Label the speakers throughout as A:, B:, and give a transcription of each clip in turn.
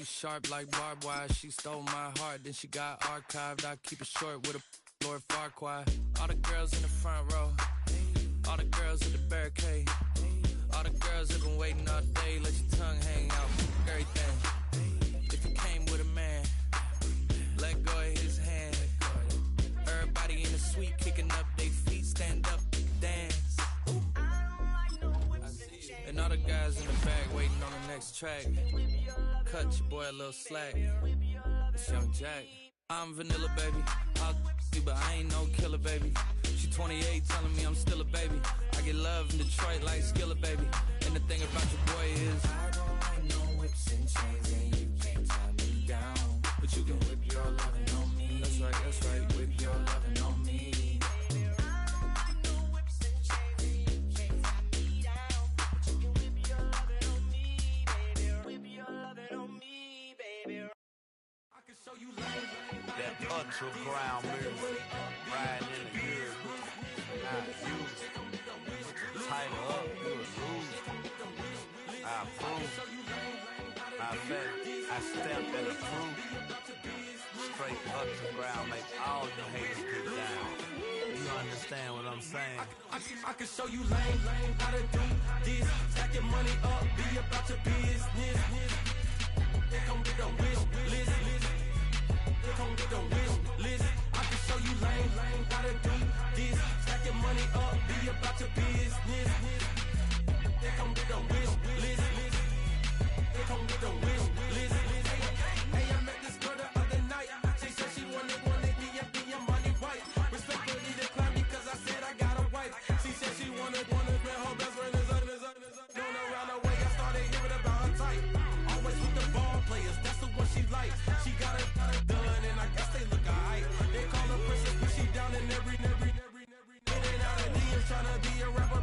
A: sharp like barbed wire. She stole my heart, then she got archived. I keep it short with a Lord Farquaad. All the girls in the front row, all the girls at the barricade, all the girls have been waiting all day. Let your tongue hang out, everything. If you came with a man, let go of his hand. Everybody in the suite kicking up their feet, stand up, dance. And all the guys in the back waiting on the next track. Cut your boy a little slack. It's Young Jack. I'm vanilla, baby. I'll you, but I ain't no killer, baby. She 28, telling me I'm still a baby. I get love in Detroit like Skillet, baby. And the thing about your boy is I don't like no whips and chains, and you can't tie me down. But you can whip your lovin' on me. That's right, whip your lovin' on me.
B: That underground music, riding in the good, not used. Tighten up, you a loser. I approve. I bet I stamped and approved. Straight underground, make all you haters get down. You understand what I'm saying?
C: I can show you lame how to do this. Stack your money up, be about your business. They come get the wish list. They come get the wish list. I can show you lame how to do this. Stack your money up, be about your business. They come get the wish list. They come get the wish list. Hey, I met this girl the other night. She said she wanted me and be your money white. Respectfully declined because I said I got a wife. She said she wanted man, her best friend is up. Going around the way, I started hearing about her type. Always with the ball players, that's the one she likes. She got it done, and I guess they look alright. They call her princess, but she down in every. In and out of DMs, tryna be a rapper.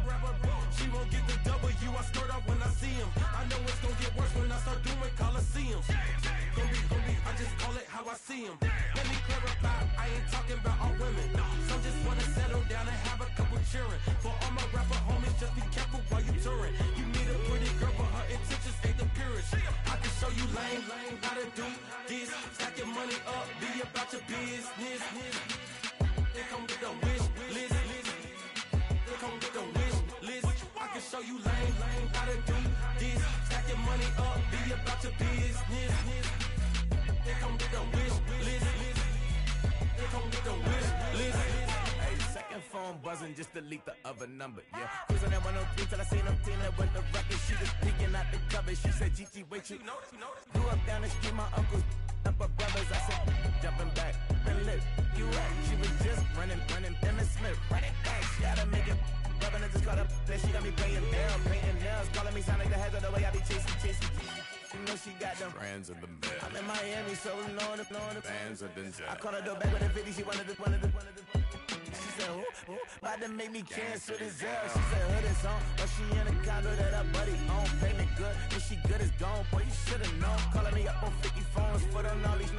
C: She won't get the W, I skirt off when I see him. I know it's gonna get worse when I start doing Coliseums. Gonna be, I just call it how I see him. Let me clarify, I ain't talking about all women. Some just wanna settle down and have a couple cheering. For all my rapper homies, just be careful while you touring. You meet a pretty girl, but her intentions ain't the purest. I can show you lame how to do this. Stack your money up, be about your business. They come with the wish list. They come with the wish list. I can show you lame how to do this. Stack your money up, be about your business. They come with the wish list. They come with the wish list.
D: Hey, second phone buzzing, just delete the other number, yeah. Cruising at 103 till I seen them Tina with the record. She was peeking out the cover. She said, Gigi, wait, you grew up down the street, my uncles up her brothers. I said, jumping back, been lit. You at? She was just running, Emmett Smith, running back. She gotta make it. Rubbing it, just caught up. Then she got me playing down, painting nails, calling me sound like the heads of the way I be chasing. You know she got them
B: Brands of the bed.
D: I'm in Miami, so knowing the
B: Bands of the jet.
D: I caught her door back with a 50, she wanted the. She said, who? About to make me cancel this L. She said, hood is on, but she in a condo that her buddy own. Payment good, if she good is gone. Boy, you should've known. Calling me up on 50 phones, foot on knowledge.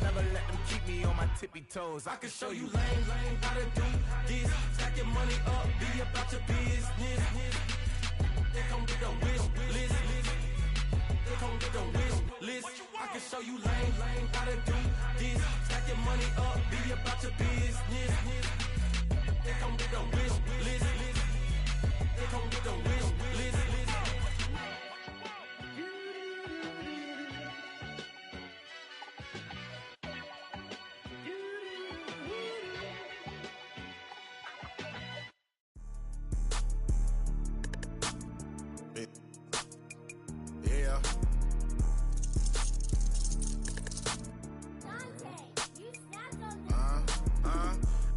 D: Never let them keep me on my tippy toes.
C: I can show you lame how to do this. Stack your money up, be about your business. They come with the wish list. They come with the wish list. I can show you lame how to do this. Stack your money up, be about your business. They come with the wish list. They come with the wish list.
E: Yeah.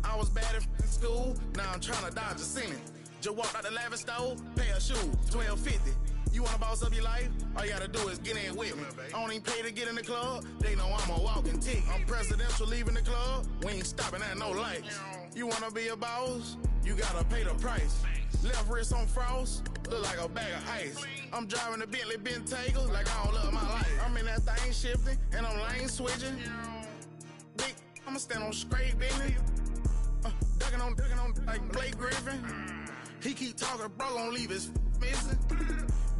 E: I was bad in school, now I'm tryna dodge a sentence. Just walked out the lavish store, pair of shoes, $12.50. You wanna boss up your life? All you gotta do is get in with me. I don't even pay to get in the club, they know I'm a walking tick. I'm presidential leaving the club, we ain't stopping at no lights. You wanna be a boss? You gotta pay the price. Left wrist on frost, look like a bag of ice. I'm driving a Bentley Bentayga like I don't love my life. I'm in that thing shifting, and I'm lane switching. Big, I'ma stand on straight business. Ducking on like Blake Griffin. He keep talking, bro, gon' leave his missing.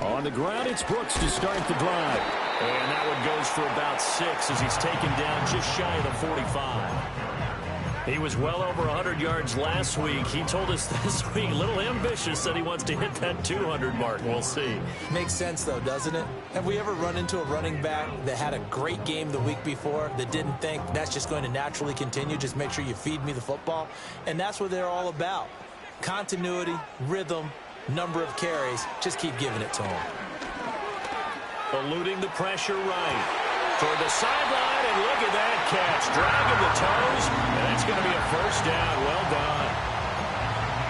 F: On the ground, it's Brooks to start the drive. And that one goes for about 6 as he's taken down just shy of the 45. He was well over 100 yards last week. He told us this week, a little ambitious, that he wants to hit that 200 mark. We'll see.
G: Makes sense, though, doesn't it? Have we ever run into a running back that had a great game the week before that didn't think that's just going to naturally continue? Just make sure you feed me the football. And that's what they're all about. Continuity, rhythm, number of carries. Just keep giving it to him.
F: Eluding the pressure right. Toward the sideline, and look at that catch. Dragging the toes, and that's going to be a first down. Well done.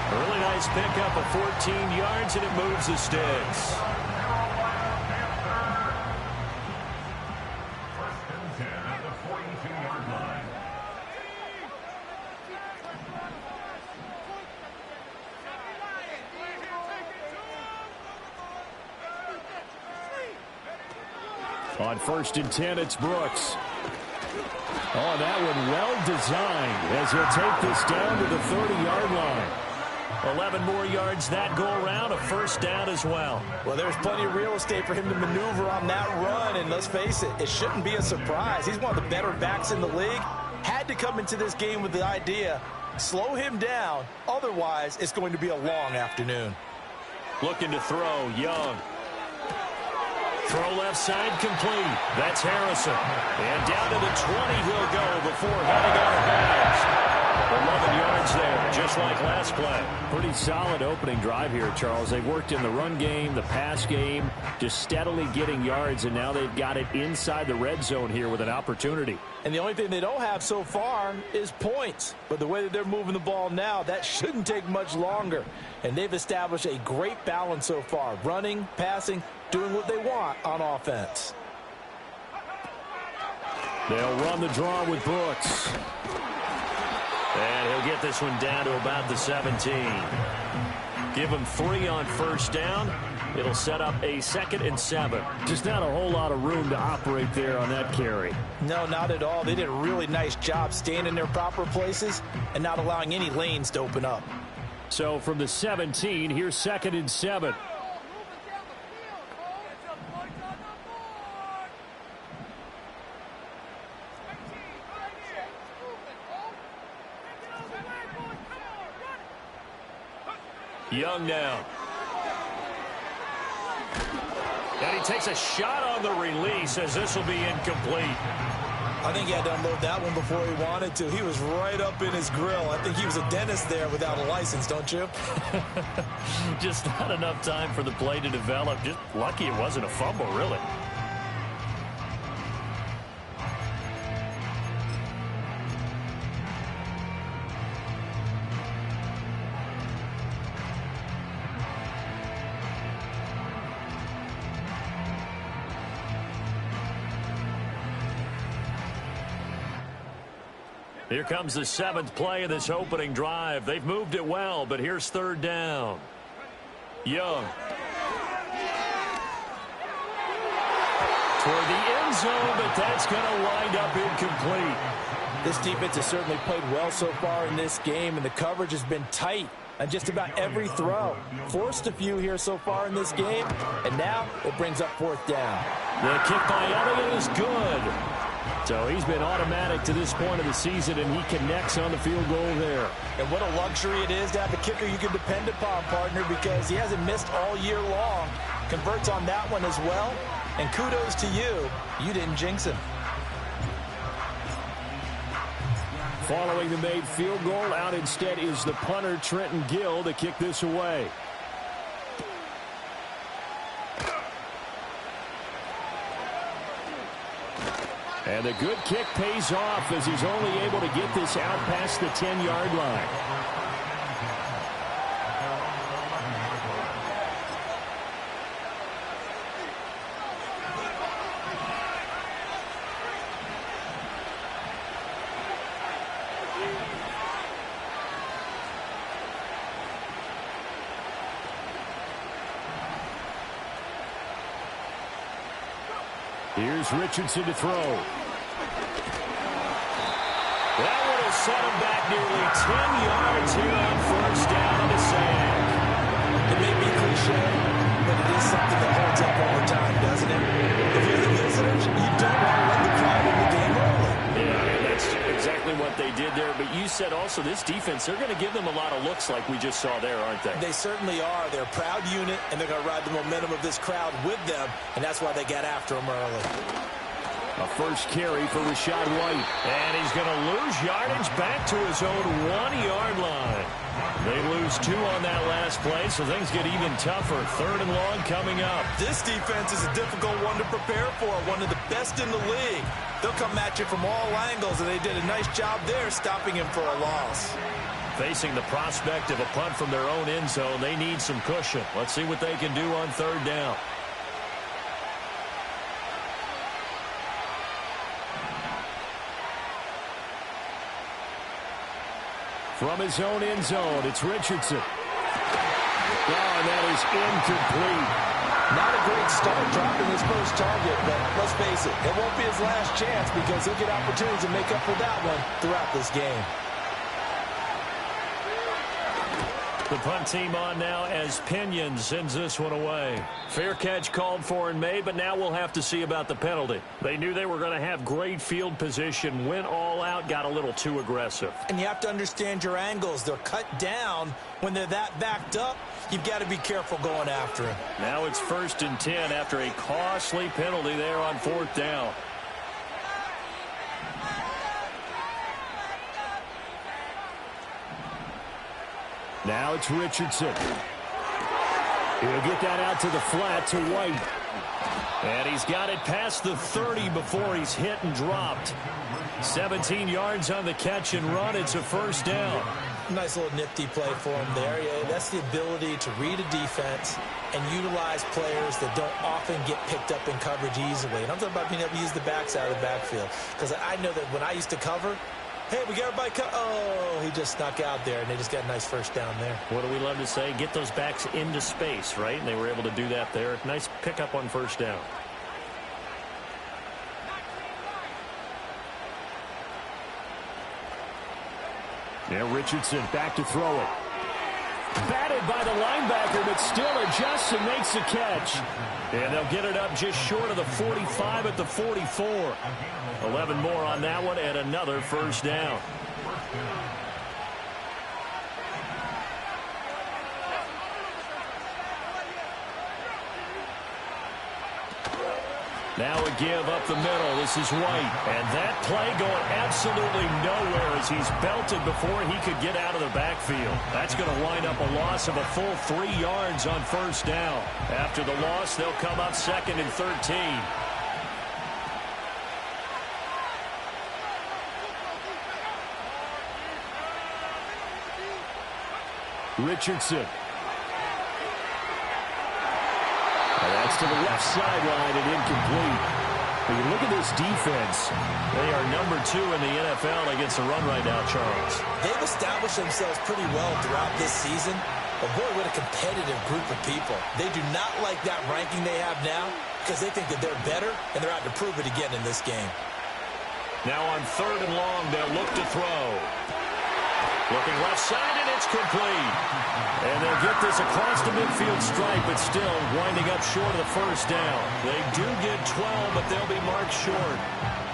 F: A really nice pickup of 14 yards, and it moves the sticks.
H: First and 10 at the 42-yard line.
F: On first and 10, it's Brooks. Oh, that one well designed as he'll take this down to the 30-yard line. 11 more yards that go around, a first down as well.
G: Well, there's plenty of real estate for him to maneuver on that run, and let's face it, it shouldn't be a surprise. He's one of the better backs in the league. Had to come into this game with the idea, slow him down, otherwise it's going to be a long afternoon.
F: Looking to throw, Young. Throw left side complete. That's Harrison. And down to the 20 he'll go before heading out of bounds. 11 yards there, just like last play.
I: Pretty solid opening drive here, Charles. They've worked in the run game, the pass game, just steadily getting yards, and now they've got it inside the red zone here with an opportunity.
G: And the only thing they don't have so far is points. But the way that they're moving the ball now, that shouldn't take much longer. And they've established a great balance so far. Running, passing, doing what they want on offense.
F: They'll run the draw with Brooks. And he'll get this one down to about the 17. Give him 3 on first down. It'll set up a 2nd and 7.
I: Just not a whole lot of room to operate there on that carry.
G: No, not at all. They did a really nice job staying in their proper places and not allowing any lanes to open up.
I: So from the 17, here's 2nd and 7.
F: Young now. And he takes a shot on the release as this will be incomplete.
G: I think he had to unload that one before he wanted to. He was right up in his grill. I think he was a dentist there without a license, don't you?
F: Just not enough time for the play to develop. Just lucky it wasn't a fumble, really. Here comes the 7th play of this opening drive. They've moved it well, but here's 3rd down. Young. Toward the end zone, but that's going to wind up incomplete.
G: This defense has certainly played well so far in this game, and the coverage has been tight on just about every throw. Forced a few here so far in this game, and now it brings up 4th down.
F: The kick by Elliott is good. So he's been automatic to this point of the season, and he connects on the field goal there.
G: And what a luxury it is to have a kicker you can depend upon, partner, because he hasn't missed all year long. Converts on that one as well. And kudos to you. You didn't jinx him.
I: Following the made field goal, out instead is the punter, Trenton Gill, to kick this away. And the good kick pays off as he's only able to get this out past the 10-yard line. Here's Richardson to throw.
F: That would have set him back nearly 10 yards here on first down and a sack.
G: It may be cliche, but it is something that
I: said also this defense, they're going to give them a lot of looks like we just saw there, aren't they?
G: They certainly are. They're a proud unit, and they're going to ride the momentum of this crowd with them, and that's why they got after them early.
I: A first carry for Rachaad White. And he's going to lose yardage back to his own 1-yard line. They lose 2 on that last play, so things get even tougher. 3rd and long coming up.
G: This defense is a difficult one to prepare for, one of the best in the league. They'll come at you from all angles, and they did a nice job there stopping him for a loss.
I: Facing the prospect of a punt from their own end zone, they need some cushion. Let's see what they can do on 3rd down. From his own end zone, it's Richardson. Oh, and that is incomplete.
G: Not a great start dropping his first target, but let's face it, it won't be his last chance because he'll get opportunities to make up for that one throughout this game.
I: The punt team on now as Pinion sends this one away. Fair catch called for and made, but now we'll have to see about the penalty. They knew they were going to have great field position, went all out, got a little too aggressive.
G: And you have to understand your angles. They're cut down. When they're that backed up, you've got to be careful going after him.
I: Now it's 1st and 10 after a costly penalty there on 4th down. Now it's Richardson. He'll get that out to the flat to White. And he's got it past the 30 before he's hit and dropped. 17 yards on the catch and run. It's a 1st down.
G: Nice little nifty play for him there. Yeah, that's the ability to read a defense and utilize players that don't often get picked up in coverage easily. And I'm talking about being able to use the backside of the backfield. Because I know that when I used to cover, hey, we got everybody cut. Oh, he just snuck out there, and they just got a nice 1st down there.
I: What do we love to say? Get those backs into space, right? And they were able to do that there. Nice pickup on 1st down. Now Richardson back to throw it. Batted by the linebacker, but still adjusts and makes the catch. And they'll get it up just short of the 45 at the 44. 11 more on that one and another 1st down. Now a give up the middle. This is White. And that play going absolutely nowhere as he's belted before he could get out of the backfield. That's going to wind up a loss of a full 3 yards on 1st down. After the loss, they'll come up 2nd and 13. Richardson. And that's to the left sideline and incomplete. When you look at this defense, they are number 2 in the NFL against the run right now, Charles.
G: They've established themselves pretty well throughout this season. But boy, what a competitive group of people. They do not like that ranking they have now because they think that they're better, and they're out to prove it again in this game.
I: Now on 3rd and long, they'll look to throw. Looking left side, and it's complete. And they'll get this across the midfield stripe, but still winding up short of the 1st down. They do get 12, but they'll be marked short.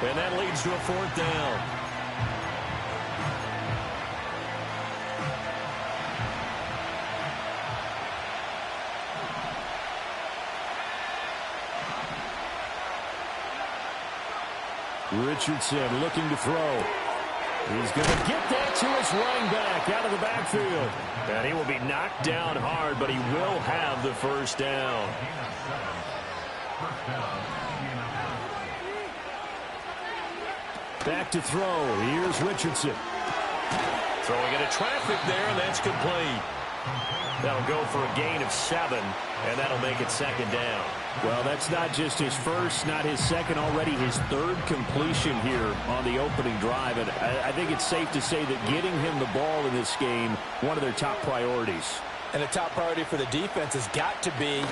I: And that leads to a 4th down. Richardson looking to throw. He's going to get that to his running back out of the backfield. And he will be knocked down hard, but he will have the 1st down. Back to throw. Here's Richardson. Throwing into traffic there, and that's complete. That'll go for a gain of 7, and that'll make it 2nd down. Well, that's not just his first, not his second, already his 3rd completion here on the opening drive. And I think it's safe to say that getting him the ball in this game, one of their top priorities.
G: And a top priority for the defense has got to be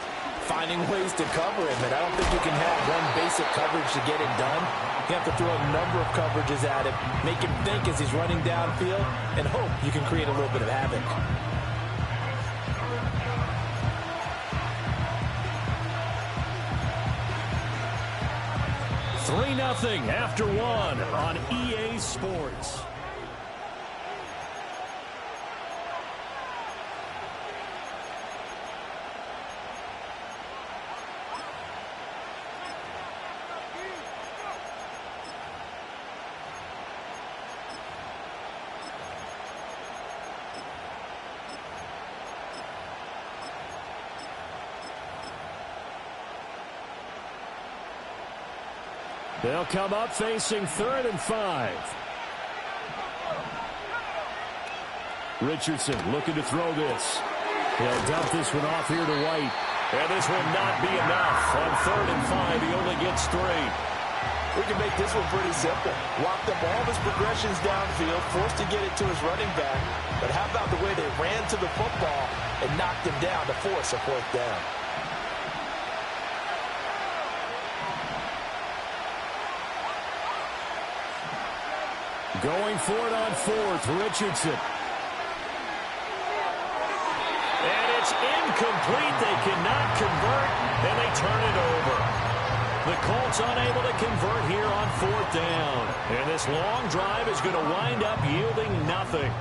G: finding ways to cover him. And I don't think you can have one basic coverage to get it done. You have to throw a number of coverages at him, make him think as he's running downfield, and hope you can create a little bit of havoc. 3-0 after 1 on EA Sports.
I: They'll come up facing 3rd and 5. Richardson looking to throw this. He'll dump this one off here to White. And this will not be enough. On 3rd and 5, he only gets 3.
G: We can make this one pretty simple. Locked up all of his progressions downfield, forced to get it to his running back. But how about the way they ran to the football and knocked him down to force a 4th down?
I: Going for it on 4th, Richardson. And it's incomplete. They cannot convert, and they turn it over. The Colts unable to convert here on 4th down. And this long drive is going to wind up yielding nothing.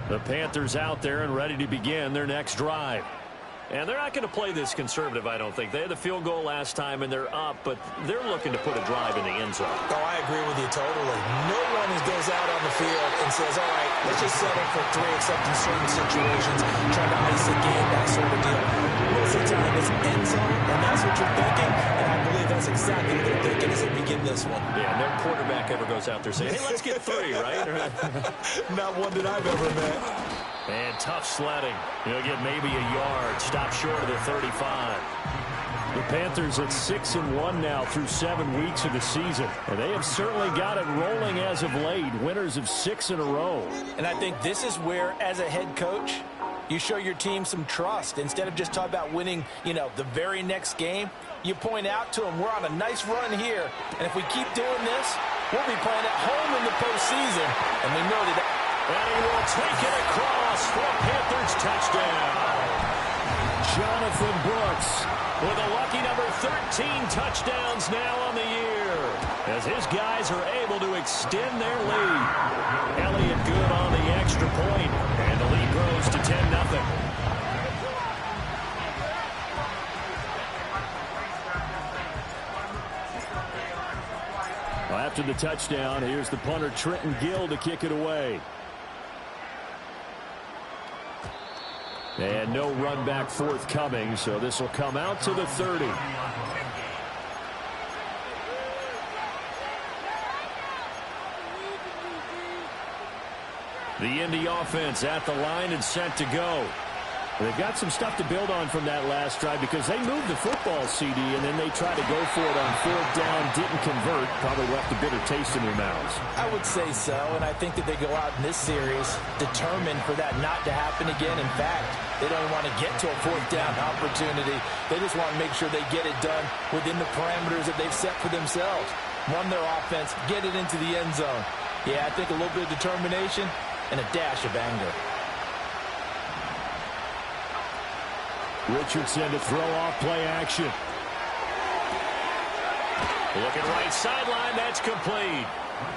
I: The Panthers out there and ready to begin their next drive. And they're not going to play this conservative, I don't think. They had the field goal last time, and they're up, but they're looking to put a drive in the end zone.
G: Oh, I agree with you totally. No one goes out on the field and says, all right, let's just settle for 3, except in certain situations, trying to ice a game, that sort of deal. Most of the time, it's end zone, and that's what you're thinking, and I believe that's exactly what they're thinking as they begin this one.
I: Yeah, no quarterback ever goes out there saying, hey, let's get 3, right?
G: Not one that I've ever met.
I: And tough sledding. He'll get maybe a yard. Stop short of the 35. The Panthers at 6-1 now through 7 weeks of the season. And they have certainly got it rolling as of late. Winners of 6 in a row.
G: And I think this is where, as a head coach, you show your team some trust. Instead of just talking about winning, the very next game, you point out to them, we're on a nice run here. And if we keep doing this, we'll be playing at home in the postseason. And we know that.
I: And he will take it across for a Panthers touchdown. Jonathan Brooks with a lucky number 13 touchdowns now on the year, as his guys are able to extend their lead. Elliott good on the extra point, and the lead grows to 10-0. After the touchdown, here's the punter Trenton Gill to kick it away. And no run back forthcoming, so this will come out to the 30. The Indy offense at the line and set to go. They've got some stuff to build on from that last drive because they moved the football, CD, and then they tried to go for it on 4th down, didn't convert, probably left a bitter taste in their mouths.
G: I would say so, and I think that they go out in this series determined for that not to happen again. In fact, they don't want to get to a 4th down opportunity. They just want to make sure they get it done within the parameters that they've set for themselves. Run their offense, get it into the end zone. Yeah, I think a little bit of determination and a dash of anger.
I: Richardson to throw off play action. Looking right sideline, that's complete.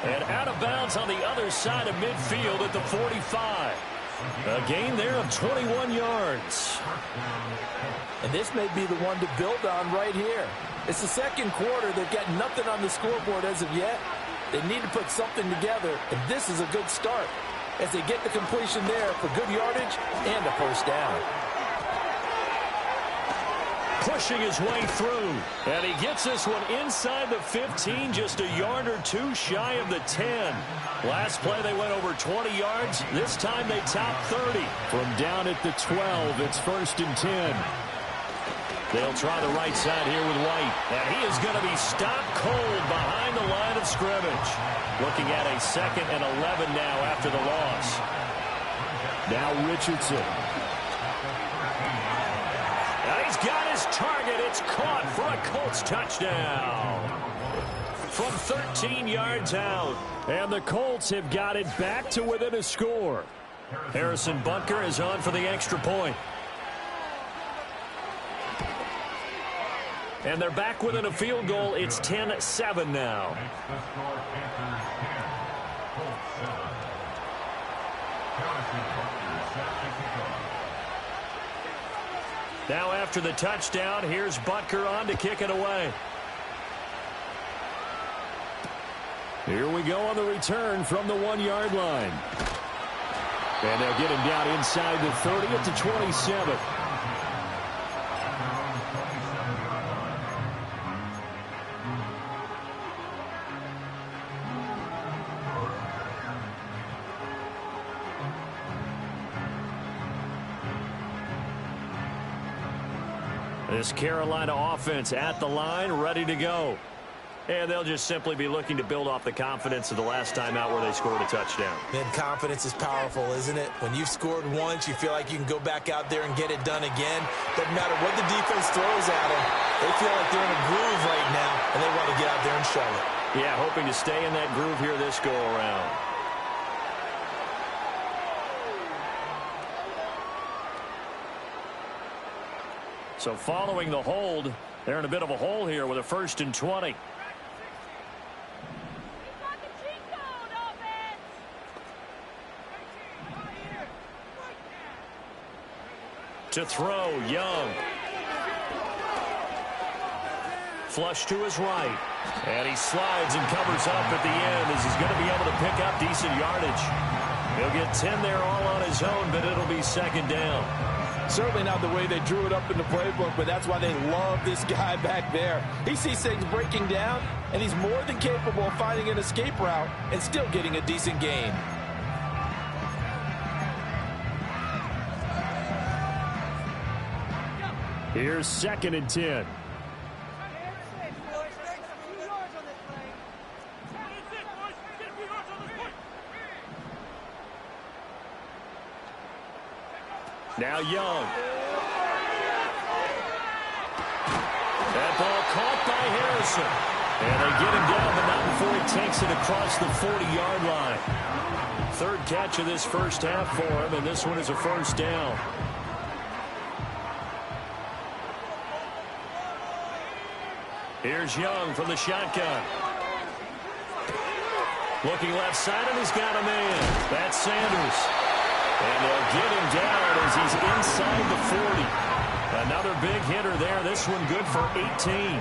I: And out of bounds on the other side of midfield at the 45. A gain there of 21 yards.
G: And this may be the one to build on right here. It's the second quarter. They've got nothing on the scoreboard as of yet. They need to put something together, and this is a good start as they get the completion there for good yardage and a 1st down.
I: Pushing his way through, and he gets this one inside the 15, just a yard or 2 shy of the 10. Last play they went over 20 yards. This time they top 30. From down at the 12, it's 1st and 10. They'll try the right side here with White, and he is going to be stopped cold behind the line of scrimmage. Looking at a 2nd and 11 now after the loss. Now Richardson. He's got his target. It's caught for a Colts touchdown. From 13 yards out. And the Colts have got it back to within a score. Harrison Butker is on for the extra point. And they're back within a field goal. It's 10-7 now. Now after the touchdown, here's Butker on to kick it away. Here we go on the return from the 1-yard line. And they'll get him down inside the 30 at the 27. This Carolina offense at the line, ready to go. And they'll just simply be looking to build off the confidence of the last time out where they scored a touchdown.
G: Man, confidence is powerful, isn't it? When you've scored once, you feel like you can go back out there and get it done again. Doesn't matter what the defense throws at them. They feel like they're in a groove right now, and they want to get out there and show it.
I: Yeah, hoping to stay in that groove here this go-around. So following the hold, they're in a bit of a hole here with a 1st and 20. To throw, Young. Flush to his right. And he slides and covers up at the end as he's going to be able to pick up decent yardage. He'll get 10 there all on his own, but it'll be 2nd down.
G: Certainly not the way they drew it up in the playbook, but that's why they love this guy back there. He sees things breaking down, and he's more than capable of finding an escape route and still getting a decent gain.
I: Here's 2nd and 10. Now Young. That ball caught by Harrison. And they get him down, but not before he takes it across the 40-yard line. 3rd catch of this first half for him, and this one is a 1st down. Here's Young from the shotgun. Looking left side, and he's got a man. That's Sanders. And they'll get him down as he's inside the 40. Another big hitter there. This one good for 18.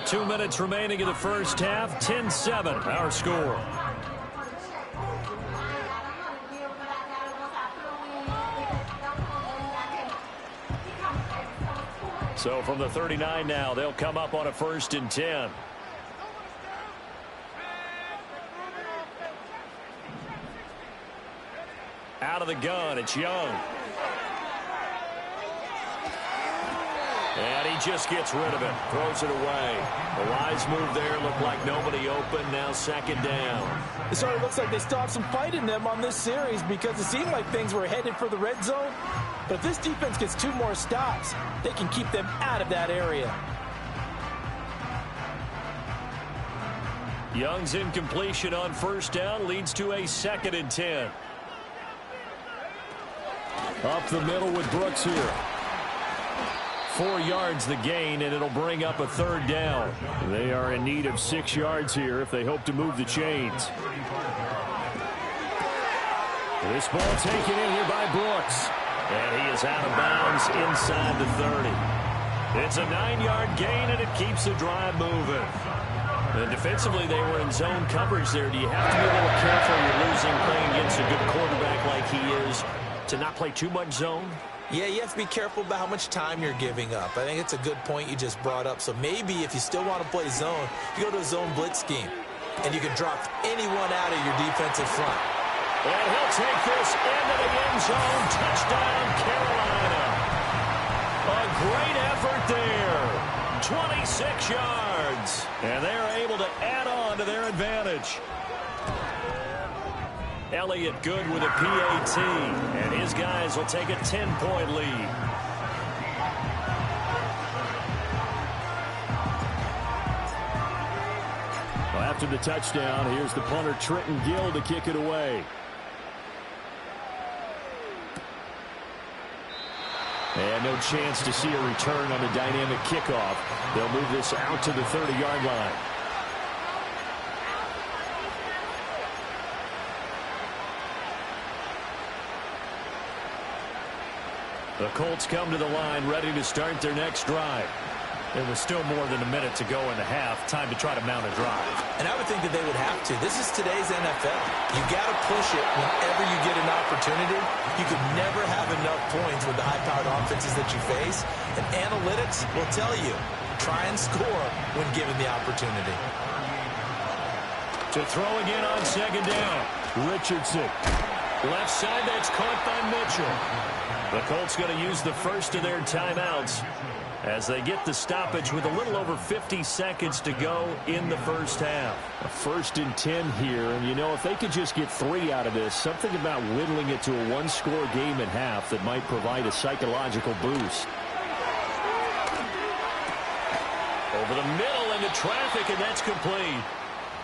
I: 2 minutes remaining in the first half. 10-7, our score. So from the 39 now, they'll come up on a 1st and 10. Out of the gun, it's Young. And he just gets rid of it, throws it away. A wise move there, looked like nobody open, now 2nd down.
G: It sort of looks like they still have some fight in them on this series because it seemed like things were headed for the red zone. But if this defense gets 2 more stops, they can keep them out of that area.
I: Young's incompletion on 1st down leads to a 2nd and 10. Up the middle with Brooks here. 4 yards the gain, and it'll bring up a 3rd down. They are in need of 6 yards here if they hope to move the chains. This ball taken in here by Brooks. And he is out of bounds inside the 30. It's a 9-yard gain, and it keeps the drive moving. And defensively, they were in zone coverage there. Do you have to be a little careful when you're losing playing against a good quarterback like he is to not play too much zone?
G: Yeah, you have to be careful about how much time you're giving up. I think it's a good point you just brought up. So maybe if you still want to play zone, you go to a zone blitz scheme, and you can drop anyone out of your defensive front.
I: And he'll take this into the end zone. Touchdown, Carolina. A great effort there. 26 yards. And they're able to add on to their advantage. Elliott good with a PAT, and his guys will take a 10-point lead. Well, after the touchdown, here's the punter Trenton Gill to kick it away. And no chance to see a return on the dynamic kickoff. They'll move this out to the 30-yard line. The Colts come to the line ready to start their next drive.
F: There was still more than a minute to go in the half. Time to try to mount a drive.
G: And I would think that they would have to. This is today's NFL. You got to push it whenever you get an opportunity. You could never have enough points with the high-powered offenses that you face. And analytics will tell you, try and score when given the opportunity.
F: To throw again on second down. Richardson. Left side, that's caught by Mitchell. The Colts going to use the first of their timeouts as they get the stoppage with a little over 50 seconds to go in the first half.
I: A 1st and 10 here, and you know, if they could just get 3 out of this, something about whittling it to a one-score game at half that might provide a psychological boost.
F: Over the middle into traffic, and that's complete.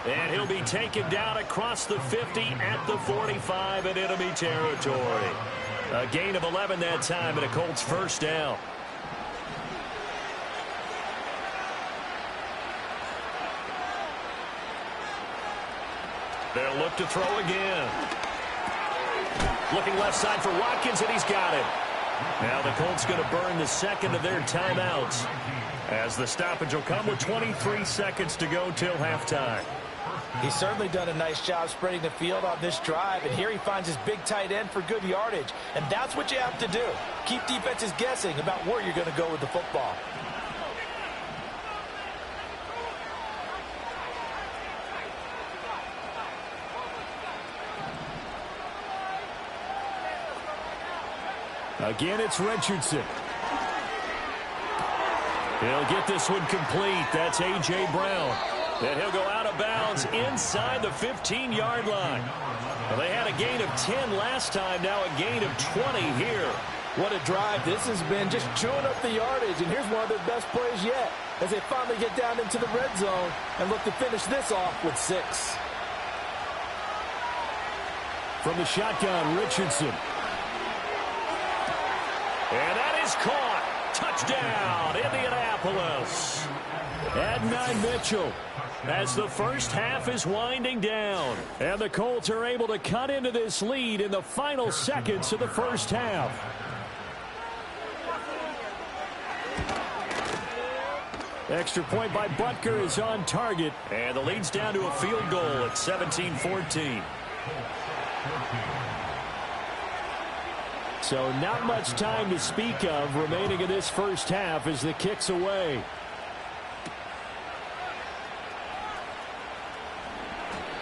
F: And he'll be taken down across the 50 at the 45 in enemy territory. A gain of 11 that time, and a Colts first down. They'll look to throw again. Looking left side for Watkins, and he's got it. Now the Colts going to burn the second of their timeouts, as the stoppage will come with 23 seconds to go till halftime.
G: He's certainly done a nice job spreading the field on this drive, and here he finds his big tight end for good yardage. And that's what you have to do. Keep defenses guessing about where you're going to go with the football.
I: Again, it's Richardson.
F: He'll get this one complete. That's A.J. Brown. And he'll go out of bounds inside the 15-yard line. Well, they had a gain of 10 last time, now a gain of 20 here.
G: What a drive this has been, just chewing up the yardage. And here's one of their best plays yet, as they finally get down into the red zone and look to finish this off with 6.
I: From the shotgun, Richardson.
F: And that is caught. Touchdown, Indianapolis.
I: Adnan Mitchell.
F: As the first half is winding down.
I: And the Colts are able to cut into this lead in the final seconds of the first half. Extra point by Butker is on target.
F: And the lead's down to a field goal at 17-14.
I: So not much time to speak of remaining in this first half as the kick's away.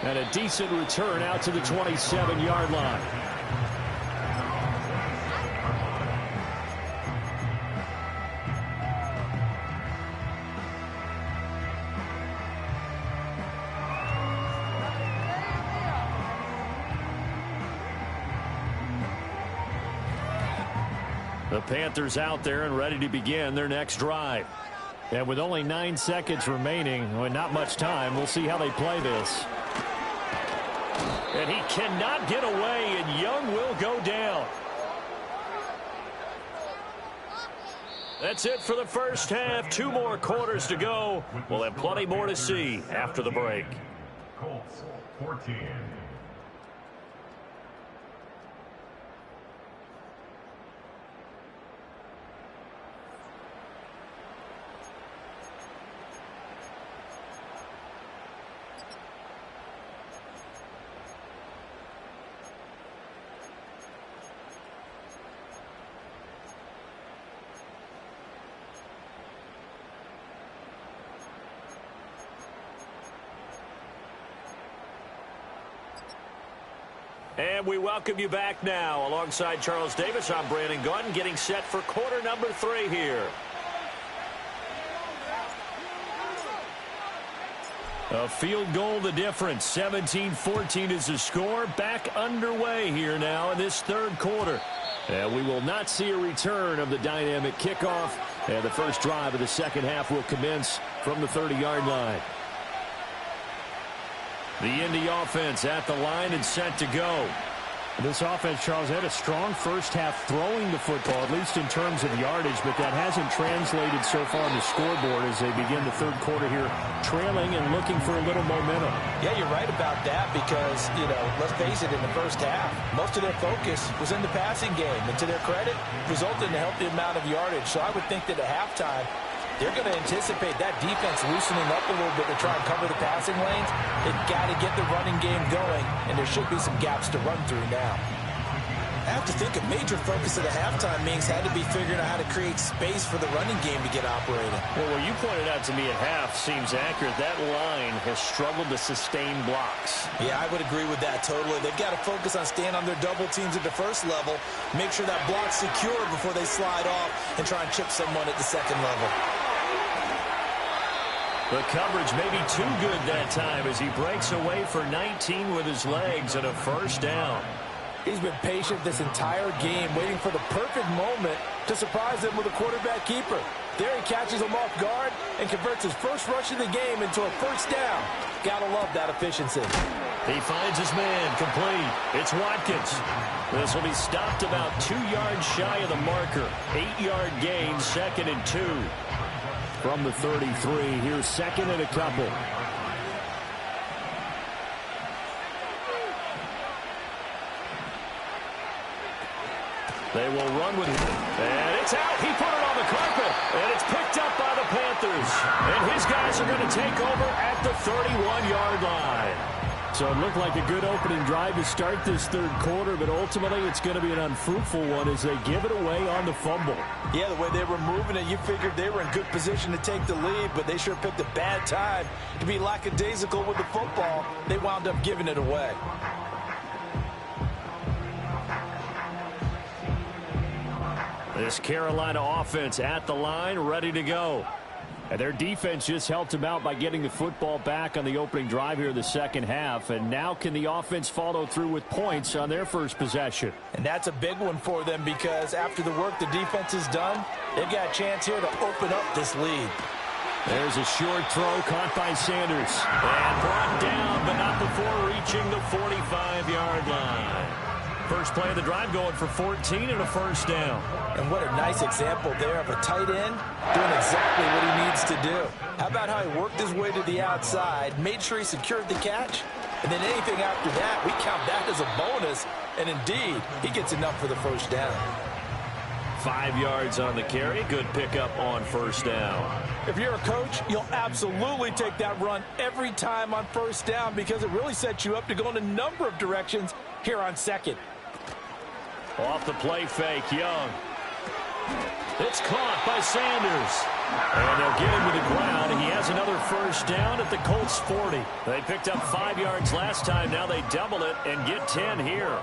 I: And a decent return out to the 27-yard line.
F: The Panthers out there and ready to begin their next drive.
I: And with only 9 seconds remaining, well, not much time, we'll see how they play this.
F: And he cannot get away, and Young will go down. That's it for the first half. 2 more quarters to go. We'll have plenty more to see after the break.
H: Colts 14.
F: And we welcome you back now. Alongside Charles Davis, I'm Brandon Gunn, getting set for quarter number 3 here.
I: A field goal the difference. 17-14 is the score. Back underway here now in this third quarter. And we will not see a return of the dynamic kickoff. And the first drive of the second half will commence from the 30-yard line. The Indy offense at the line and set to go.
J: This offense, Charles, had a strong first half throwing the football, at least in terms of yardage, but that hasn't translated so far on the scoreboard as they begin the third quarter here, trailing and looking for a little momentum.
G: Yeah, you're right about that because, you know, let's face it, in the first half, most of their focus was in the passing game, and to their credit, resulted in a healthy amount of yardage. So I would think that at halftime, they're going to anticipate that defense loosening up a little bit to try and cover the passing lanes. They've got to get the running game going, and there should be some gaps to run through now. I have to think a major focus of the halftime meetings had to be figuring out how to create space for the running game to get operating.
F: Well, what you pointed out to me at half seems accurate. That line has struggled to sustain blocks.
G: Yeah, I would agree with that totally. They've got to focus on staying on their double teams at the first level, make sure that block's secure before they slide off and try and chip someone at the second level.
F: The coverage may be too good that time as he breaks away for 19 with his legs and a first down.
G: He's been patient this entire game, waiting for the perfect moment to surprise them with a quarterback keeper. There he catches him off guard and converts his first rush of the game into a first down. Gotta love that efficiency.
F: He finds his man complete. It's Watkins. This will be stopped about 2 yards shy of the marker. 8-yard gain, 2nd and 2.
J: From the 33, here's 2nd and a couple.
F: They will run with him. And it's out. He put it on the carpet. And it's picked up by the Panthers. And his guys are going to take over at the 31-yard line.
J: So it looked like a good opening drive to start this third quarter, but ultimately it's going to be an unfruitful one as they give it away on the fumble.
G: Yeah, the way they were moving it, you figured they were in good position to take the lead, but they sure picked a bad time to be lackadaisical with the football. They wound up giving it away.
F: This Carolina offense at the line, ready to go.
J: And their defense just helped them out by getting the football back on the opening drive here in the second half. And now can the offense follow through with points on their first possession?
G: And that's a big one for them because after the work the defense has done, they've got a chance here to open up this lead.
J: There's a short throw caught by Sanders.
F: And brought down, but not before reaching the 45-yard line. First play of the drive going for 14 and a first down.
G: And what a nice example there of a tight end doing exactly what he needs to do. How about how he worked his way to the outside, made sure he secured the catch, and then anything after that, we count that as a bonus. And indeed, he gets enough for the first down.
F: 5 yards on the carry. Good pickup on first down.
G: If you're a coach, you'll absolutely take that run every time on first down because it really sets you up to go in a number of directions here on second.
F: Off the play fake, Young. It's caught by Sanders. And they'll get him to the ground. He has another first down at the Colts 40. They picked up 5 yards last time. Now they double it and get 10 here.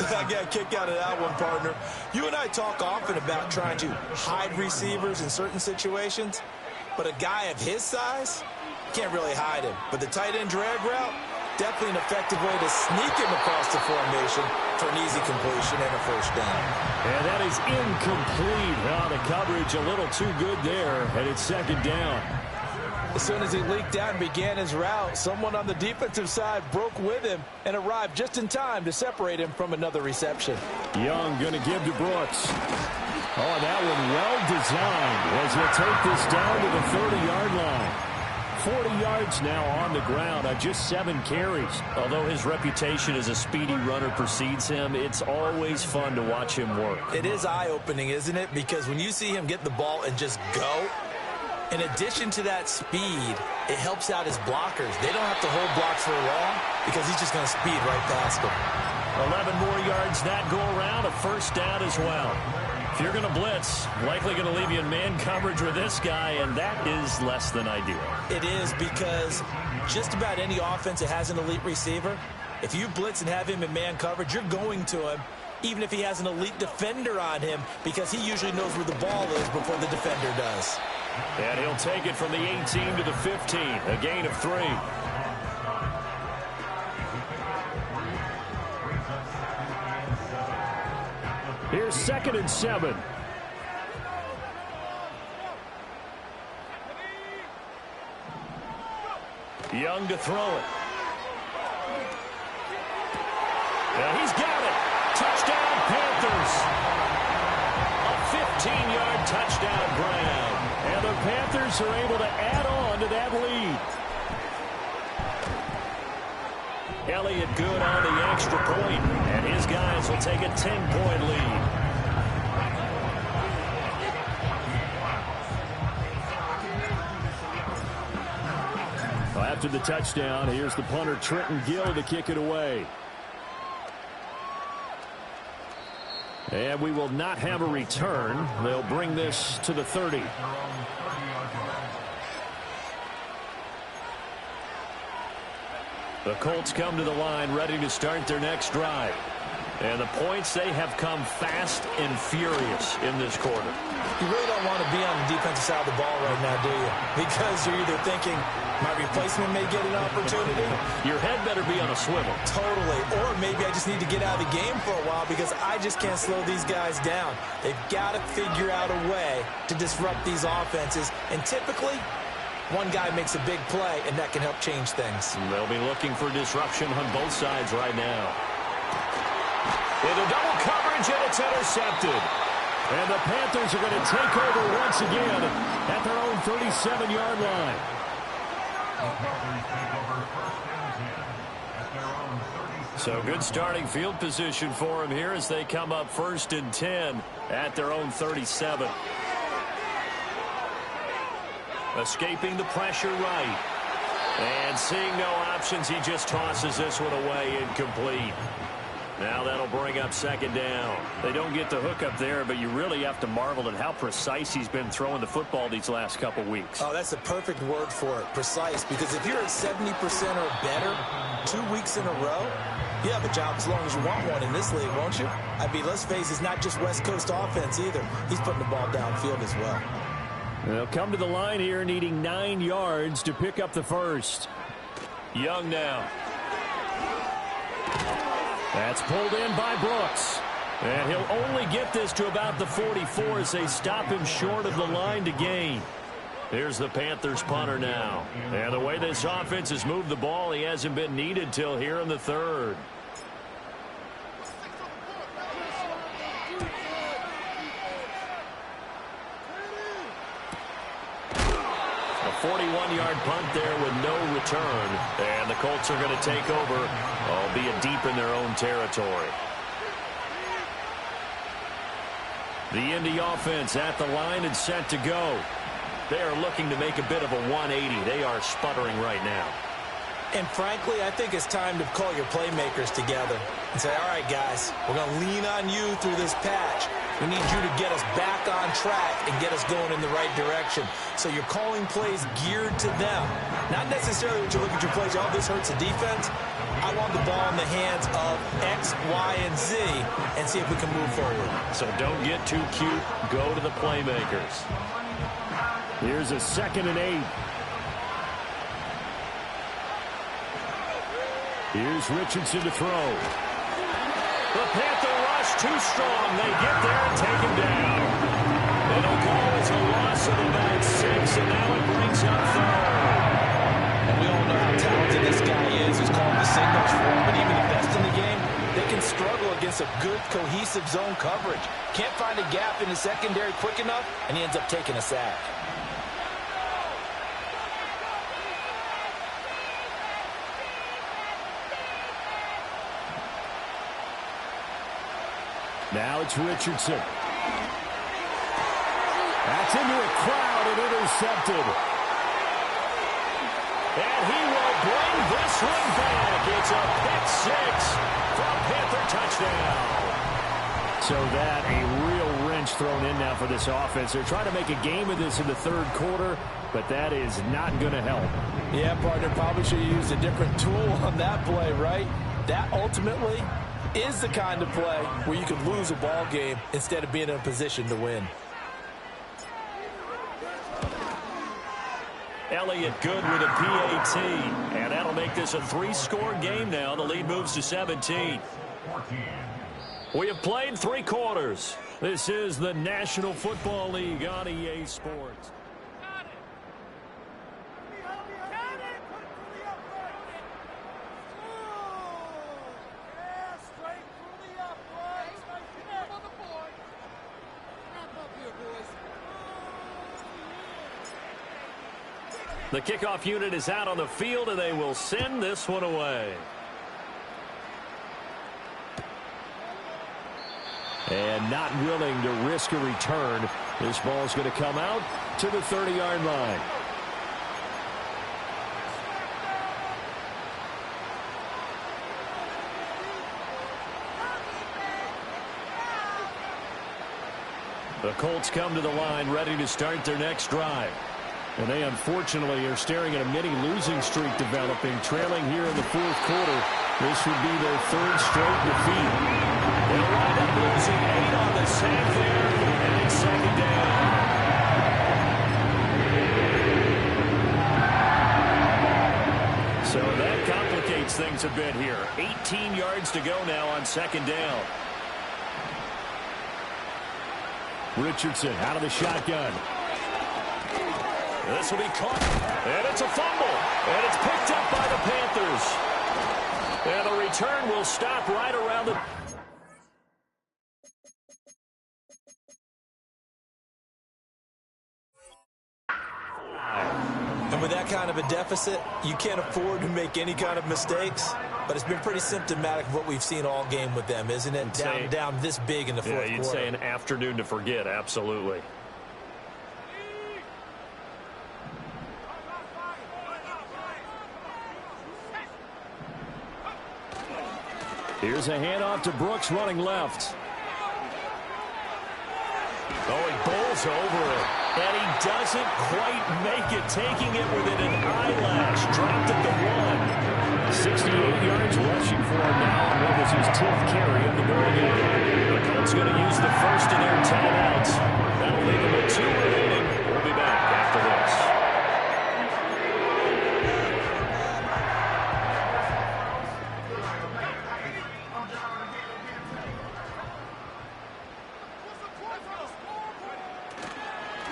G: I got a kick out of that one, partner. You and I talk often about trying to hide receivers in certain situations, but a guy of his size can't really hide him. But the tight end drag route, definitely an effective way to sneak him across the formation for an easy completion and a first down.
J: And that is incomplete. The coverage a little too good there, and it's second down.
G: As soon as he leaked out and began his route, someone on the defensive side broke with him and arrived just in time to separate him from another reception.
J: Young going to give to Brooks. Oh, that one well designed as he'll take this down to the 30-yard line. 40 yards now on the ground on just 7 carries.
F: Although his reputation as a speedy runner precedes him, it's always fun to watch him work.
G: It is eye-opening, isn't it? Because when you see him get the ball and just go, in addition to that speed, it helps out his blockers. They don't have to hold blocks for long because he's just going to speed right past them.
F: 11 more yards that go around, a first down as well. If you're going to blitz, likely going to leave you in man coverage with this guy, and that is less than ideal.
G: It is because just about any offense that has an elite receiver, if you blitz and have him in man coverage, you're going to him, even if he has an elite defender on him, because he usually knows where the ball is before the defender does.
F: And he'll take it from the 18 to the 15, a gain of 3.
J: Here's 2nd and 7.
F: Young to throw it. And he's got it. Touchdown, Panthers. A 15-yard touchdown grab.
J: And the Panthers are able to add on to that lead.
F: Elliott good on the extra point, and his guys will take a 10-point lead.
J: After the touchdown, here's the punter, Trenton Gill, to kick it away. And we will not have a return. They'll bring this to the 30. The Colts come to the line, ready to start their next drive. And the points, they have come fast and furious in this quarter.
G: You really don't want to be on the defensive side of the ball right now, do you? Because you're either thinking, my replacement may get an opportunity.
J: Your head better be on a swivel.
G: Totally. Or maybe I just need to get out of the game for a while because I just can't slow these guys down. They've got to figure out a way to disrupt these offenses. And typically, one guy makes a big play, and that can help change things.
J: They'll be looking for disruption on both sides right now. Into double coverage, and it's intercepted. And the Panthers are going to take over once again at their own 37-yard line. So good starting field position for them here as they come up 1st and 10 at their own 37. Escaping the pressure right. And seeing no options, he just tosses this one away, incomplete. Now that'll bring up 2nd down. They don't get the hook up there, but you really have to marvel at how precise he's been throwing the football these last couple weeks.
G: Oh, that's the perfect word for it, precise. Because if you're at 70% or better 2 weeks in a row, you have a job as long as you want one in this league, won't you? I mean, let's face it, it's not just West Coast offense either. He's putting the ball downfield as well.
J: They'll come to the line here needing 9 yards to pick up the first. Young now. That's pulled in by Brooks. And he'll only get this to about the 44 as they stop him short of the line to gain. Here's the Panthers punter now. And the way this offense has moved the ball, he hasn't been needed till here in the 3rd. A 41-yard punt there with no return. And the Colts are going to take over, albeit deep in their own territory. The Indy offense at the line and set to go. They are looking to make a bit of a 180. They are sputtering right now.
G: And frankly, I think it's time to call your playmakers together and say, all right, guys, we're going to lean on you through this patch. We need you to get us back on track and get us going in the right direction. So you're calling plays geared to them. Not necessarily when you look at your plays, oh, this hurts the defense. I want the ball in the hands of X, Y, and Z and see if we can move forward.
J: So don't get too cute. Go to the playmakers. Here's a 2nd and 8. Here's Richardson to throw. The Panther rush too strong. They get there and take him down. It'll go as a loss of about 6, and now it brings up 3rd.
G: And we all know how talented this guy is. He's calling the signals for him. But even the best in the game, they can struggle against a good, cohesive zone coverage. Can't find a gap in the secondary quick enough, and he ends up taking a sack.
J: Now it's Richardson. That's into a crowd and intercepted. And he will bring this one back. It's a pick 6 from Panther touchdown. So that a real wrench thrown in now for this offense. They're trying to make a game of this in the 3rd quarter, but that is not going to help.
G: Yeah, partner, probably should have used a different tool on that play, right? That ultimately is the kind of play where you could lose a ball game instead of being in a position to win.
J: Elliott good with a PAT, and that'll make this a 3-score game now. The lead moves to 17. We have played 3 quarters. This is the National Football League on EA Sports. The kickoff unit is out on the field, and they will send this one away. And not willing to risk a return. This ball is going to come out to the 30-yard line.
F: The Colts come to the line ready to start their next drive.
J: And they unfortunately are staring at a mini losing streak developing, trailing here in the fourth quarter. This would be their third straight defeat.
F: They'll wind up losing 8 on the sack there, and it's second down. So that complicates things a bit here. 18 yards to go now on second down.
J: Richardson out of the shotgun.
F: This will be caught, and it's a fumble, and it's picked up by the Panthers. And the return will stop right around the...
G: And with that kind of a deficit, you can't afford to make any kind of mistakes. But it's been pretty symptomatic of what we've seen all game with them, isn't it? Down this big in the fourth quarter.
F: Yeah, you'd say an afternoon to forget, absolutely.
J: Here's a handoff to Brooks running left.
F: Oh, he bowls over it. And he doesn't quite make it, taking it within an eyelash. Dropped at the 1.
J: 68 yards rushing for him now. And what was his 10th carry of the ball game?
F: The Colts going to use the first of their timeouts. That'll leave them with 2 remaining. We'll be back after this.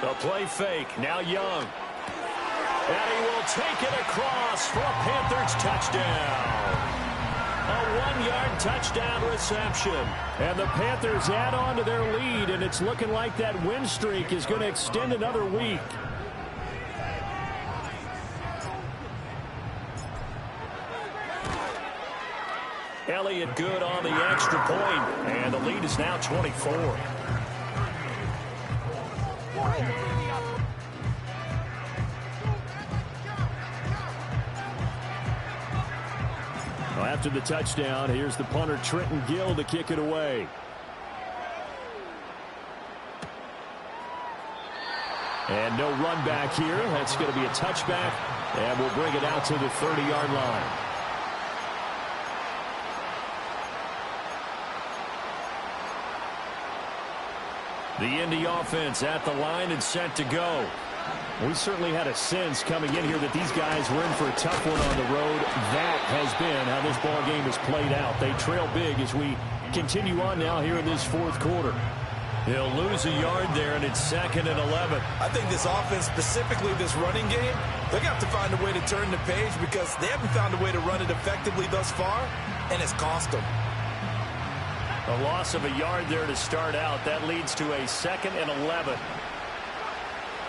F: The play fake, now Young. And he will take it across for a Panthers touchdown. A 1-yard touchdown reception.
J: And the Panthers add on to their lead, and it's looking like that win streak is going to extend another week.
F: Elliott good on the extra point, and the lead is now 24.
J: Well, after the touchdown, here's the punter Trenton Gill to kick it away. And no run back here. That's going to be a touchback, and we'll bring it out to the 30-yard line.
F: The Indy offense at the line and set to go.
J: We certainly had a sense coming in here that these guys were in for a tough one on the road. That has been how this ball game has played out. They trail big as we continue on now here in this fourth quarter.
F: They'll lose a yard there, and it's 2nd and 11.
G: I think this offense, specifically this running game, they're going to have to find a way to turn the page because they haven't found a way to run it effectively thus far, and it's cost them.
F: A loss of a yard there to start out. That leads to a 2nd and 11.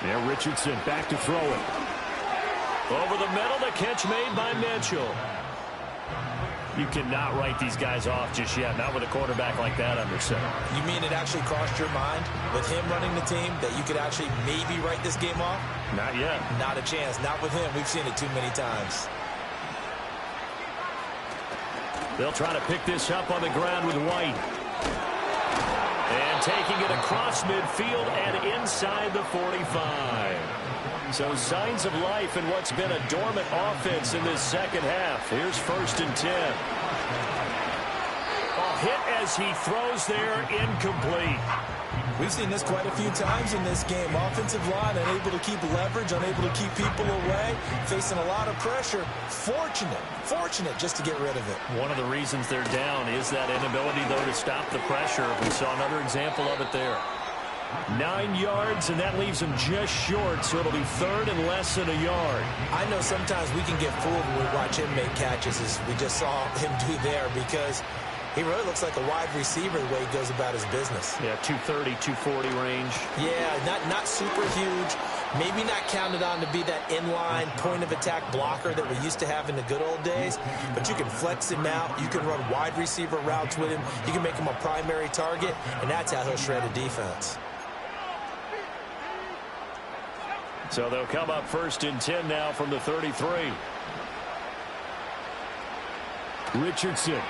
J: Now Richardson back to throw it.
F: Over the middle, the catch made by Mitchell. You cannot write these guys off just yet, not with a quarterback like that under center.
G: You mean it actually crossed your mind with him running the team that you could actually maybe write this game off?
F: Not yet.
G: Not a chance. Not with him. We've seen it too many times.
F: They'll try to pick this up on the ground with White. And taking it across midfield and inside the 45. So signs of life in what's been a dormant offense in this second half. Here's 1st and 10. A hit as he throws there, incomplete.
G: We've seen this quite a few times in this game. Offensive line unable to keep leverage, unable to keep people away, facing a lot of pressure. Fortunate just to get rid of it.
F: One of the reasons they're down is that inability, though, to stop the pressure. We saw another example of it there. 9 yards, and that leaves him just short, so it'll be 3rd and less than a yard.
G: I know sometimes we can get fooled when we watch him make catches, as we just saw him do there, because he really looks like a wide receiver the way he goes about his business.
F: Yeah, 230, 240 range.
G: Yeah, not super huge. Maybe not counted on to be that inline point-of-attack blocker that we used to have in the good old days. But you can flex him out. You can run wide receiver routes with him. You can make him a primary target, and that's how he'll shred a defense.
F: So they'll come up 1st and 10 now from the 33.
J: Richardson.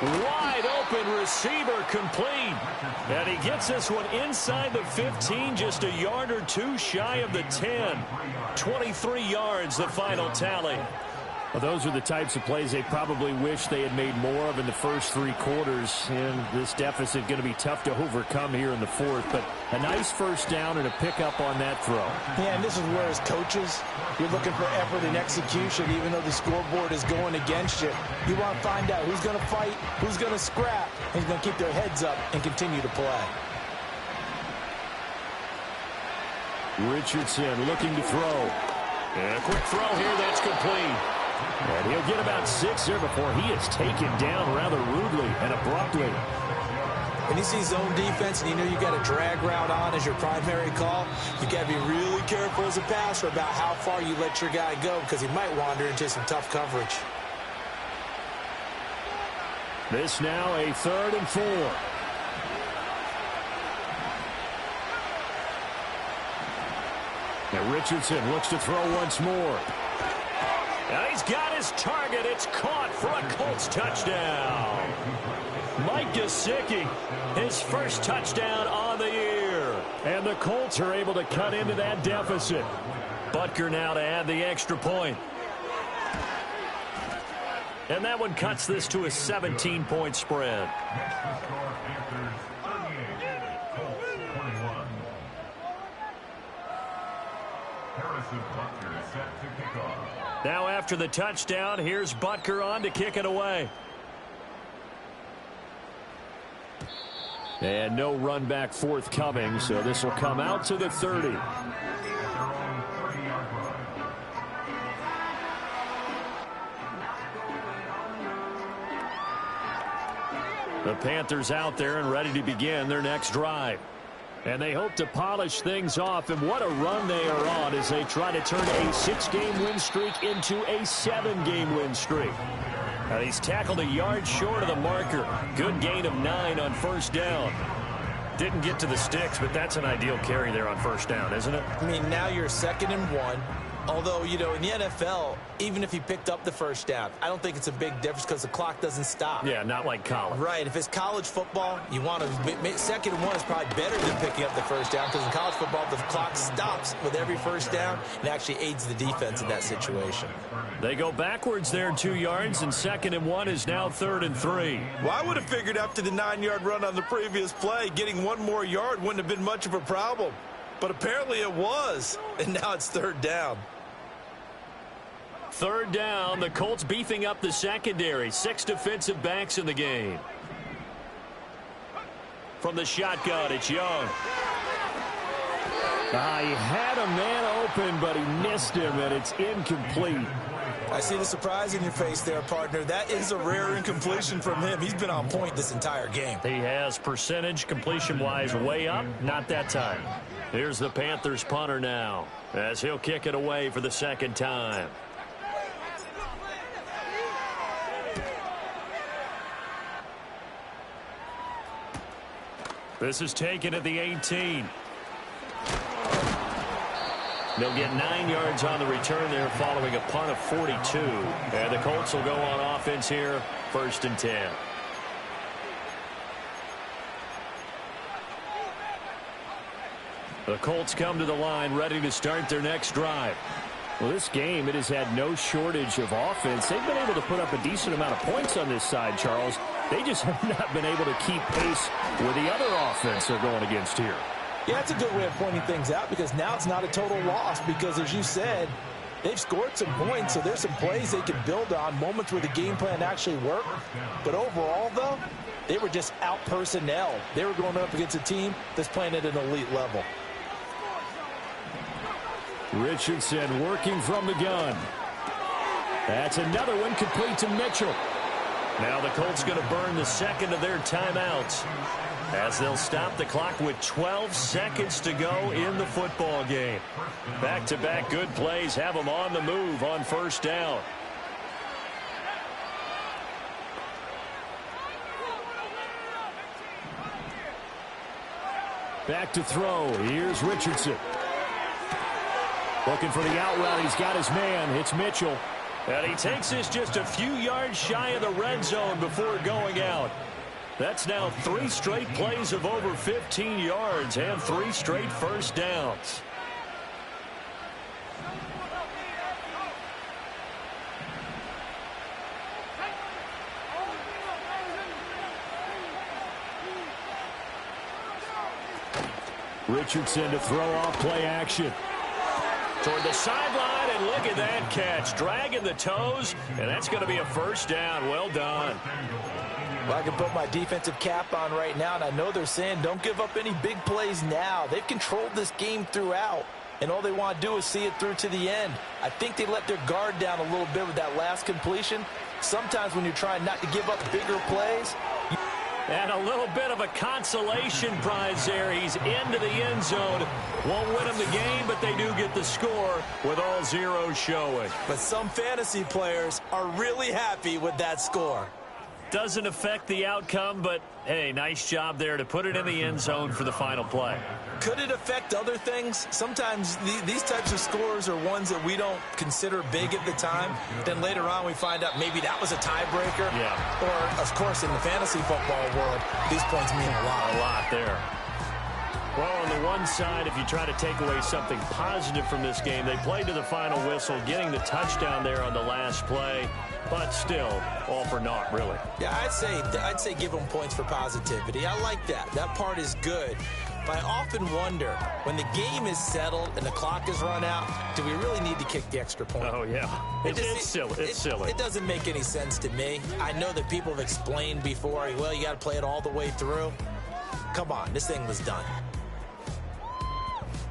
F: Wide open.
I: open receiver complete. And he gets this one inside the 15, just a yard or two shy of the 10. 23 yards, the final tally.
J: Well, those are the types of plays they probably wish they had made more of in the first 3 quarters. And this deficit going to be tough to overcome here in the fourth. But a nice first down and a pickup on that throw.
G: Yeah, and this is where as coaches, you're looking for effort and execution, even though the scoreboard is going against you. You want to find out who's going to fight, who's going to scrap, and who's going to keep their heads up and continue to play.
J: Richardson looking to throw.
I: And a quick throw here that's complete.
J: And he'll get about 6 there before he is taken down rather rudely and abruptly.
G: When you see zone defense and you know you got a drag route on as your primary call, you got to be really careful as a passer about how far you let your guy go because he might wander into some tough coverage.
J: This now a 3rd and 4. Now Richardson looks to throw once more.
I: And he's got his target. It's caught for a Colts touchdown. Mike Gesicki, his first touchdown on the year.
J: And the Colts are able to cut into that deficit.
I: Butker now to add the extra point. And that one cuts this to a 17-point spread. Now after the touchdown, here's Butker on to kick it away.
J: And no run back forthcoming, so this will come out to the 30.
I: The Panthers out there and ready to begin their next drive. And they hope to polish things off, and what a run they are on as they try to turn a 6-game win streak into a 7-game win streak. And he's tackled a yard short of the marker. Good gain of 9 on first down. Didn't get to the sticks, but that's an ideal carry there on first down, isn't it?
G: I mean, now you're 2nd and 1. Although, you know, in the NFL, even if he picked up the first down, I don't think it's a big difference because the clock doesn't stop.
I: Yeah, not like college.
G: Right. If it's college football, you want to 2nd and 1 is probably better than picking up the first down because in college football, the clock stops with every first down and actually aids the defense in that situation.
I: They go backwards there 2 yards, and 2nd and 1 is now 3rd and 3.
G: Well, I would have figured after the 9-yard run on the previous play, getting 1 more yard wouldn't have been much of a problem. But apparently it was, and now it's 3rd down.
I: 3rd down, the Colts beefing up the secondary. 6 defensive backs in the game. From the shotgun, it's Young.
J: He had a man open, but he missed him, and it's incomplete.
G: I see the surprise in your face there, partner. That is a rare incompletion from him. He's been on point this entire game.
I: He has percentage completion-wise way up. Not that time. Here's the Panthers punter now as he'll kick it away for the 2nd time. This is taken at the 18. They'll get 9 yards on the return there following a punt of 42. And the Colts will go on offense here, 1st and 10. The Colts come to the line ready to start their next drive.
J: Well, this game, it has had no shortage of offense. They've been able to put up a decent amount of points on this side, Charles. They just have not been able to keep pace with the other offense they're going against here.
G: Yeah, that's a good way of pointing things out because now it's not a total loss because, as you said, they've scored some points, so there's some plays they can build on, moments where the game plan actually worked. But overall, though, they were just out-personnel. They were going up against a team that's playing at an elite level.
J: Richardson working from the gun. That's another one complete to Mitchell.
I: Now the Colts going to burn the 2nd of their timeouts as they'll stop the clock with 12 seconds to go in the football game. Back-to-back good plays have them on the move on 1st down.
J: Back to throw. Here's Richardson. Looking for the out route. He's got his man. It's Mitchell.
I: And he takes this just a few yards shy of the red zone before going out.
F: That's now 3 straight plays of over 15 yards and 3 straight first downs.
J: Richardson to throw off play action.
F: Toward the sideline, and look at that catch. Dragging the toes, and that's going to be a first down. Well done.
G: Well, I can put my defensive cap on right now, and I know they're saying don't give up any big plays now. They've controlled this game throughout, and all they want to do is see it through to the end. I think they let their guard down a little bit with that last completion. Sometimes when you're trying not to give up bigger plays,
F: and a little bit of a consolation prize there. He's into the end zone. Won't win him the game, but they do get the score with all zeros showing.
G: But some fantasy players are really happy with that score.
F: Doesn't affect the outcome, but, hey, nice job there to put it in the end zone for the final play.
G: Could it affect other things? Sometimes these types of scores are ones that we don't consider big at the time. Then later on we find out maybe that was a tiebreaker.
F: Yeah.
G: Or, of course, in the fantasy football world, these points mean a lot.
F: A lot there. Well, on the one side, if you try to take away something positive from this game, they played to the final whistle, getting the touchdown there on the last play. But still, all for naught, really.
G: Yeah, I'd say give them points for positivity. I like that. That part is good. But I often wonder, when the game is settled and the clock is run out, do we really need to kick the extra point?
F: Oh, yeah. It's silly. It's silly.
G: It doesn't make any sense to me. I know that people have explained before, well, you got to play it all the way through. Come on, this thing was done.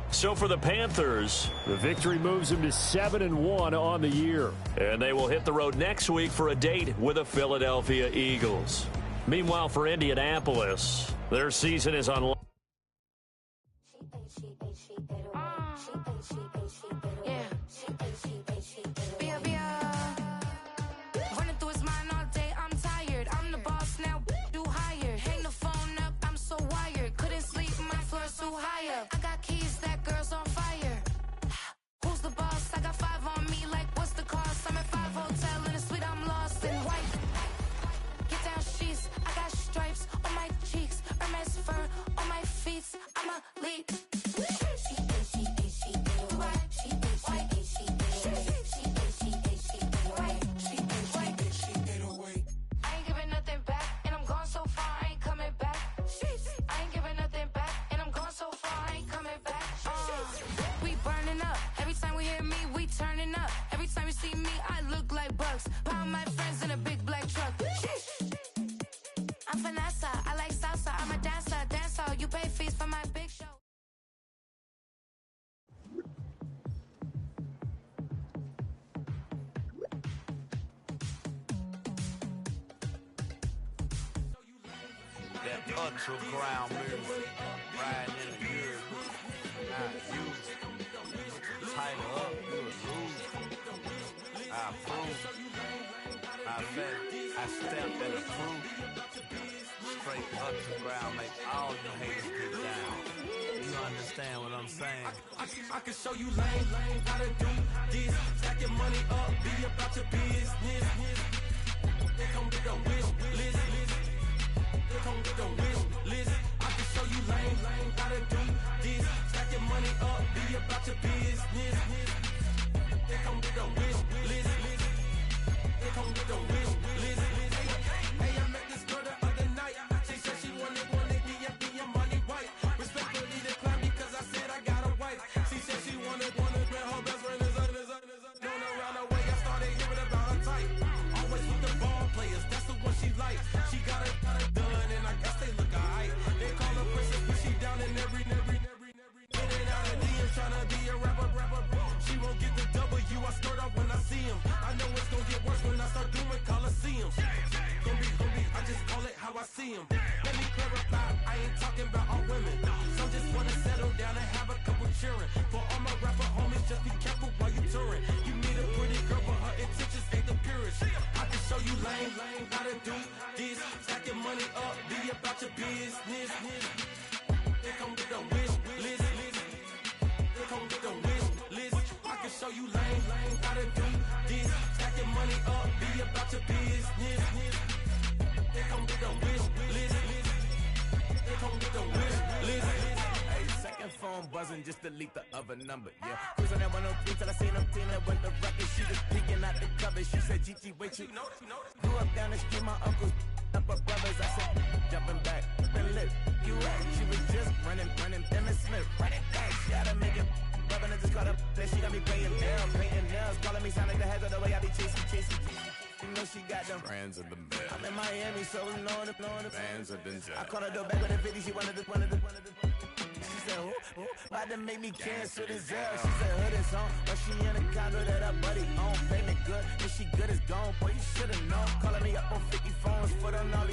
F: So for the Panthers,
J: the victory moves them to 7-1 on the year.
F: And they will hit the road next week for a date with the Philadelphia Eagles. Meanwhile, for Indianapolis, their season is on.
B: Ultra ground music, riding in the good, not used. Tighten up, you a loser. I approve. I bet I stepped in the proof. Straight ultra ground, make all you haters get down. You understand what I'm saying?
C: I can show you lame, how to do this. Stack your money up, be about your business. They come with a wish list. Come with the wish list. I can show you lame, how to do this. Stack your money up, be about your business. They come with the wish list. They come with the wish list. Hey, I met this girl the other night. She said she wanted DMB and money white. Respectfully declined because I said I got a wife. She said she wanted when her best friend is known around the way. I started hearing about her type. Always with the ball players, that's the one she likes. She got it done, and I guess they look alright. They call her princess, but she down in every. In and out of DM, tryna be a rapper. She won't get the W, I skirt off when I see him. I know it's gonna get worse when I start doing Coliseums. Gonna be, I just call it how I see him. Let me clarify, I ain't talking about all women. Some just wanna settle down and have a couple cheering. For all my rapper homies, just be careful while you touring. You meet a pretty girl, but her intentions ain't the purest. I can show you lame, how to do this. Stack your money up, be about your business. They come with the wish list. They come with the wish list. I can show you lame, how to do this. Stack your money up, be about your business. It come with the wish list. It come with the wish list.
D: Hey, second phone buzzing, just delete the other number, yeah. Cruising at 103 till I seen them team that went the record. She was peeking out the cover. She said, Gigi, wait, you know. Grew up down the street, my uncles up her brothers. I said, jumping back, been lit. You at? She was just running, Emmett Smith, running back. She gotta make it. Rubbing it, just caught up. Then she got me painting nails, calling me sound like the heads of the way I be chasing. You know she got them
E: Friends of the best.
D: I'm in Miami, so knowing the
E: Fans of the
D: I called her door back with a 50. She wanted the. She said, who? About to make me cancel this L. She said, hood is on, but she in a condo that her buddy own. Payment good, if she good is gone. Boy, you should've known. Calling me up on 50 phones, foot on all these.